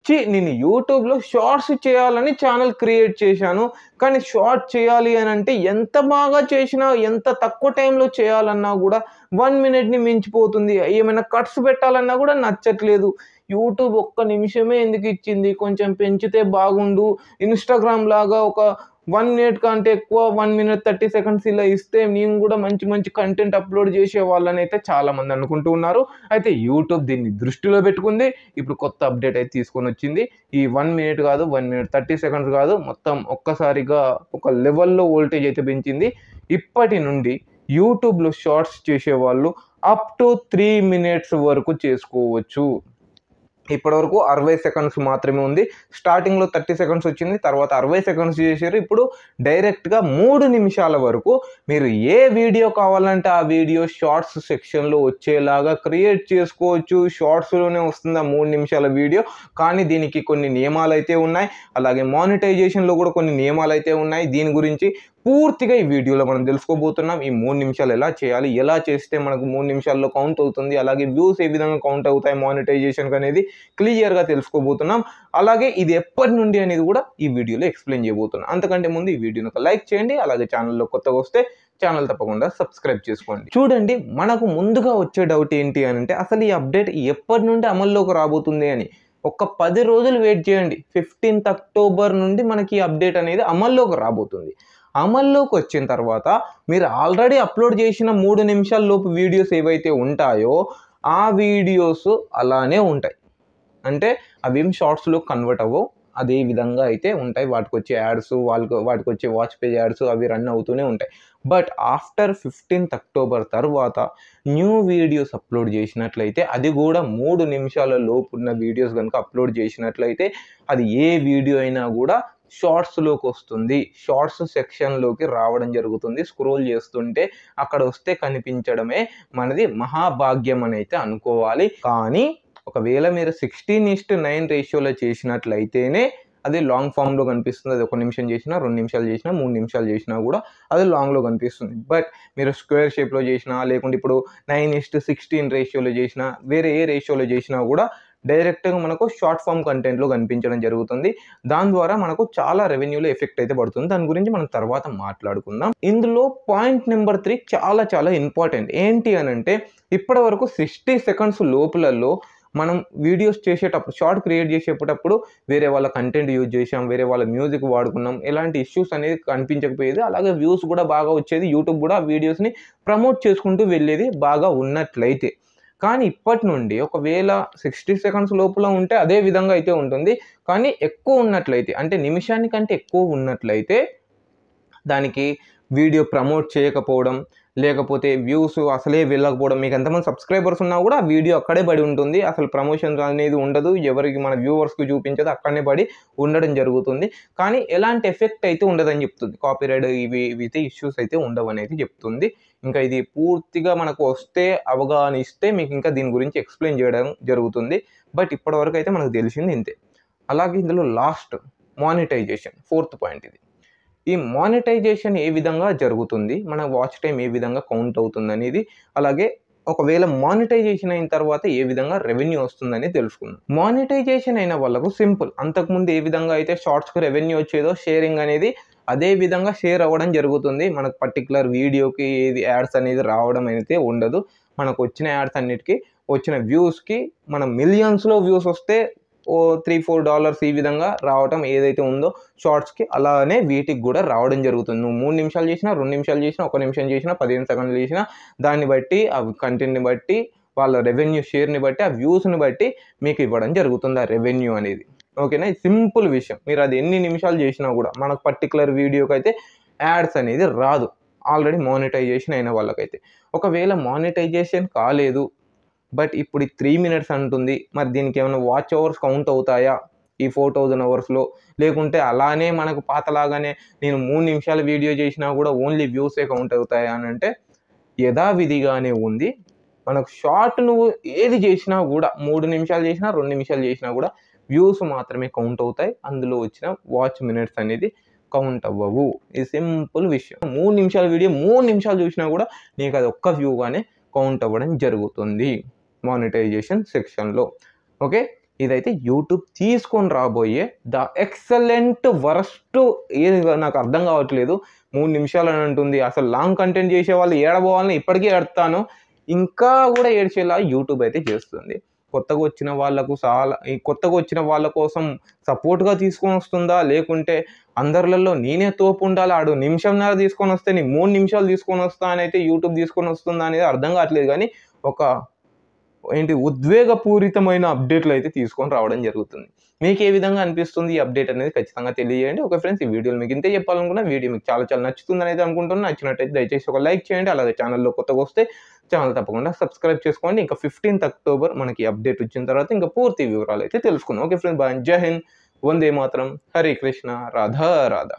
నేను యూట్యూబ్లో షార్ట్స్ చేయాలని ఛానల్ క్రియేట్ చేశాను. కానీ షార్ట్ చేయాలి అని అంటే ఎంత బాగా చేసినా, ఎంత తక్కువ టైంలో చేయాలన్నా కూడా 1 మినిట్‌ని మించిపోతుంది. ఏమైనా కట్స్ పెట్టాలన్నా కూడా నచ్చట్లేదు. యూట్యూబ్ ఒక్క నిమిషమే ఎందుకు ఇచ్చింది? కొంచెం పెంచితే బాగుండు. ఇన్‌స్టాగ్రామ్ లాగా ఒక 1 మినిట్ కంటే ఎక్కువ 1 మినిట్ 30 సెకండ్స్ ఇలా ఇస్తే నేను కూడా మంచి మంచి కంటెంట్ అప్లోడ్ చేసేవాళ్ళని అయితే చాలామంది అనుకుంటూ ఉన్నారు. అయితే యూట్యూబ్ దీన్ని దృష్టిలో పెట్టుకుంది. ఇప్పుడు కొత్త అప్డేట్ అయితే తీసుకొని వచ్చింది. ఈ 1 మినిట్ కాదు, 1 మినిట్ 30 సెకండ్స్ కాదు, మొత్తం ఒక్కసారిగా ఒక లెవెల్‌లో వోల్టేజ్ అయితే పెంచింది. ఇప్పటి నుండి యూట్యూబ్‌లో షార్ట్స్ చేసేవాళ్ళు అప్ టు 3 మినిట్స్ వరకు చేసుకోవచ్చు. ఇప్పటివరకు 60 సెకండ్స్ మాత్రమే ఉంది. స్టార్టింగ్‌లో 30 సెకండ్స్ వచ్చింది. తర్వాత 60 సెకండ్స్ చేశారు. ఇప్పుడు డైరెక్ట్‌గా 3 నిమిషాల వరకు మీరు ఏ వీడియో కావాలంటే ఆ వీడియో షార్ట్స్ సెక్షన్‌లో వచ్చేలాగా క్రియేట్ చేసుకోవచ్చు. షార్ట్స్‌లోనే వస్తుంది ఆ 3 నిమిషాల వీడియో. కానీ దీనికి కొన్ని నియమాలైతే ఉన్నాయి. అలాగే మానిటైజేషన్‌లో కూడా కొన్ని నియమాలైతే ఉన్నాయి. దీని గురించి పూర్తిగా ఈ వీడియోలో మనం తెలుసుకోబోతున్నాం. ఈ 3 నిమిషాలు ఎలా చేయాలి? ఎలా చేస్తే మనకు 3 నిమిషాల్లో కౌంట్ అవుతుంది? అలాగే వ్యూస్ ఏ విధంగా కౌంట్ అవుతాయి మానిటైజేషన్‌కి అనేది క్లియర్‌గా తెలుసుకోబోతున్నాం. అలాగే ఇది ఎప్పటి నుండి అనేది కూడా ఈ వీడియోలో ఎక్స్‌ప్లెయిన్ చేయబోతున్నాం. అంతకంటే ముందు ఈ వీడియోని ఒక లైక్ చేయండి. అలాగే ఛానల్‌లో కొత్తగా వస్తే ఛానల్ తప్పకుండా సబ్స్క్రైబ్ చేసుకోండి. చూడండి, మనకు ముందుగా వచ్చే డౌట్ ఏంటి అనంటే అసలు ఈ అప్డేట్ ఎప్పటి నుండి అమల్లోకి రాబోతుంది అని. ఒక 10 రోజులు వెయిట్ చేయండి. 15th అక్టోబర్ నుండి మనకి ఈ అప్డేట్ అనేది అమల్లోకి రాబోతుంది. అమల్లోకి వచ్చిన తర్వాత మీరు ఆల్రెడీ అప్లోడ్ చేసిన 3 నిమిషాల లోపు వీడియోస్ ఏవైతే ఉంటాయో ఆ వీడియోస్ అలానే ఉంటాయి. అంటే అవేం షార్ట్స్‌లో కన్వర్ట్ అవ్వవు. అదే విధంగా అయితే ఉంటాయి. వాటికొచ్చే యాడ్స్, వాటికొచ్చే వాచ్ పేజ్ యాడ్స్ అవి రన్ అవుతూనే ఉంటాయి. బట్ ఆఫ్టర్ 15th అక్టోబర్ తర్వాత న్యూ వీడియోస్ అప్లోడ్ చేసినట్లయితే, అది కూడా 3 నిమిషాల లోపు ఉన్న వీడియోస్ కనుక అప్లోడ్ చేసినట్లయితే అది ఏ వీడియో అయినా కూడా షార్ట్స్‌లోకి వస్తుంది. షార్ట్స్ సెక్షన్‌లోకి రావడం జరుగుతుంది. స్క్రోల్ చేస్తుంటే అక్కడ వస్తే కనిపించడమే మనది మహాభాగ్యం అని అయితే అనుకోవాలి. కానీ ఒకవేళ మీరు 16:9 రేషియోలో చేసినట్లయితేనే అది లాంగ్ ఫామ్‌లో కనిపిస్తుంది. అది 1 నిమిషం చేసినా, 2 నిమిషాలు చేసినా, 3 నిమిషాలు చేసినా కూడా అది లాంగ్‌లో కనిపిస్తుంది. బట్ మీరు స్క్వేర్ షేప్‌లో చేసినా, లేకుంటే ఇప్పుడు 9:16 రేషియోలో చేసినా, వేరే ఏ రేషియోలో చేసినా కూడా డైరెక్ట్‌గా మనకు షార్ట్ ఫామ్ కంటెంట్‌లో కనిపించడం జరుగుతుంది. దాని ద్వారా మనకు చాలా రెవెన్యూలో ఎఫెక్ట్ అయితే పడుతుంది. దాని గురించి మనం తర్వాత మాట్లాడుకుందాం. ఇందులో పాయింట్ నెంబర్ 3 చాలా చాలా ఇంపార్టెంట్. ఏంటి అనంటే ఇప్పటివరకు 60 సెకండ్స్ లోపులలో మనం వీడియోస్ చేసేటప్పుడు, షార్ట్ క్రియేట్ చేసేటప్పుడు వేరే వాళ్ళ కంటెంట్ యూజ్ చేసాం, వేరే వాళ్ళ మ్యూజిక్ వాడుకున్నాం. ఎలాంటి ఇష్యూస్ అనేది కనిపించకపోయేది. అలాగే వ్యూస్ కూడా బాగా వచ్చేది. యూట్యూబ్ కూడా ఆ వీడియోస్‌ని ప్రమోట్ చేసుకుంటూ వెళ్ళేది బాగా ఉన్నట్లయితే. కానీ ఇప్పటి నుండి ఒకవేళ 60 సెకండ్స్ లోపల ఉంటే అదే విధంగా అయితే ఉంటుంది. కానీ ఎక్కువ ఉన్నట్లయితే, అంటే నిమిషానికంటే ఎక్కువ ఉన్నట్లయితే దానికి వీడియో ప్రమోట్ చేయకపోవడం, లేకపోతే వ్యూస్ అసలే వెళ్ళకపోవడం, మీకు ఎంతమంది సబ్స్క్రైబర్స్ ఉన్నా కూడా ఆ వీడియో అక్కడే పడి ఉంటుంది. అసలు ప్రమోషన్ అనేది ఉండదు. ఎవరికి మన వ్యూవర్స్‌కి చూపించదు. అక్కడనే పడి ఉండడం జరుగుతుంది. కానీ ఎలాంటి ఎఫెక్ట్ అయితే ఉండదని చెప్తుంది. కాపీరైట్ ఇవైతే ఇష్యూస్ అయితే ఉండవనేది చెప్తుంది. ఇంకా ఇది పూర్తిగా మనకు వస్తే, అవగాహన ఇస్తే మీకు ఇంకా దీని గురించి ఎక్స్‌ప్లెయిన్ చేయడం జరుగుతుంది. బట్ ఇప్పటివరకు అయితే మనకు తెలిసింది ఇంతే. అలాగే ఇందులో లాస్ట్ మానిటైజేషన్, 4th పాయింట్ ఇది. ఈ మానిటైజేషన్ ఏ విధంగా జరుగుతుంది? మన వాచ్ టైమ్ ఏ విధంగా కౌంట్ అవుతుందనేది, అలాగే ఒకవేళ మానిటైజేషన్ అయిన తర్వాత ఏ విధంగా రెవెన్యూ వస్తుందని తెలుసుకుందాం. మానిటైజేషన్ అయిన వాళ్ళకు సింపుల్. అంతకుముందు ఏ విధంగా అయితే షార్ట్స్‌కి రెవెన్యూ వచ్చేదో షేరింగ్ అనేది అదే విధంగా షేర్ అవ్వడం జరుగుతుంది. మనకు పర్టిక్యులర్ వీడియోకి ఏది యాడ్స్ అనేది రావడం అయితే ఉండదు. మనకు వచ్చిన యాడ్స్ అన్నిటికి, వచ్చిన వ్యూస్‌కి మనం మిలియన్స్‌లో వ్యూస్ వస్తే ఓ $3-4 ఈ విధంగా రావటం ఏదైతే ఉందో షార్ట్స్‌కి, అలానే వీటికి కూడా రావడం జరుగుతుంది. నువ్వు 3 నిమిషాలు చేసినా, 2 నిమిషాలు చేసినా, 1 నిమిషం చేసినా, 15 సెకండ్లు చేసినా, దాన్ని బట్టి ఆ కంటెంట్‌ని బట్టి, వాళ్ళ రెవెన్యూ షేర్‌ని బట్టి, ఆ వ్యూస్‌ని బట్టి మీకు ఇవ్వడం జరుగుతుంది ఆ రెవెన్యూ అనేది. ఓకేనా? ఇది సింపుల్ విషయం. మీరు అది ఎన్ని నిమిషాలు చేసినా కూడా మనకు పర్టిక్యులర్ వీడియోకైతే యాడ్స్ అనేది రాదు. ఆల్రెడీ మానిటైజేషన్ అయిన వాళ్ళకైతే. ఒకవేళ మానిటైజేషన్ కాలేదు, బట్ ఇప్పుడు 3 మినిట్స్ అంటుంది. మరి దీనికి ఏమైనా వాచ్ అవర్స్ కౌంట్ అవుతాయా ఈ 4000 అవర్స్‌లో? లేకుంటే అలానే మనకు పాతలాగానే నేను 3 నిమిషాల వీడియో చేసినా కూడా ఓన్లీ వ్యూసే కౌంట్ అవుతాయా అనంటే యథావిధిగానే ఉంది. మనకు షార్ట్ నువ్వు ఏది చేసినా కూడా 3 నిమిషాలు చేసినా, 2 నిమిషాలు చేసినా కూడా వ్యూస్ మాత్రమే కౌంట్ అవుతాయి. అందులో వచ్చిన వాచ్ మినిట్స్ అనేది కౌంట్ అవ్వవు. ఇది సింపుల్ విషయం. 3 నిమిషాల వీడియో 3 నిమిషాలు చూసినా కూడా నీకు అది ఒక్క వ్యూగానే కౌంట్ అవ్వడం జరుగుతుంది మానిటైజేషన్ సెక్షన్‌లో. ఓకే. ఇదైతే యూట్యూబ్ తీసుకొని రాబోయే ద ఎక్సలెంట్ వరస్ట్ ఏది నాకు అర్థం కావట్లేదు. 3 నిమిషాలు అని అంటుంది. అసలు లాంగ్ కంటెంట్ చేసే వాళ్ళు ఏడబోవాలని ఇప్పటికీ ఏడుతాను. ఇంకా కూడా ఏడ్చేలా యూట్యూబ్ అయితే చేస్తుంది. కొత్తగా వచ్చిన వాళ్ళ కోసం సపోర్ట్‌గా తీసుకొని వస్తుందా? లేకుంటే అందరిలలో నేనే తోపు ఉండాలి. ఆడు నిమిషంన్నర తీసుకొని వస్తే నేను 3 నిమిషాలు తీసుకొని వస్తా అని అయితే యూట్యూబ్ తీసుకొని వస్తుందా అనేది అర్థం కావట్లేదు. కానీ ఒక ఉద్వేగపూరితమైన అప్డేట్లు అయితే తీసుకొని రావడం జరుగుతుంది. మీకు ఏ విధంగా అనిపిస్తుంది ఈ అప్డేట్ అనేది ఖచ్చితంగా తెలియజేయండి. ఓకే ఫ్రెండ్స్, ఈ వీడియోలో మీకు ఇంతే చెప్పాలనుకున్నా. వీడియో మీకు చాలా చాలా నచ్చుతుందని అయితే అనుకుంటున్నాను. నచ్చినట్టయితే దయచేసి ఒక లైక్ చేయండి. అలాగే ఛానల్‌లో కొత్తగా వస్తే ఛానల్ తప్పకుండా సబ్స్క్రైబ్ చేసుకోండి. ఇంకా 15th అక్టోబర్ మనకి అప్డేట్ వచ్చిన తర్వాత ఇంకా పూర్తి వివరాలు అయితే తెలుసుకుందాం. Okay friends, bye. జై హింద్, వందే మాతరం, హరే కృష్ణ, రాధా రాధా.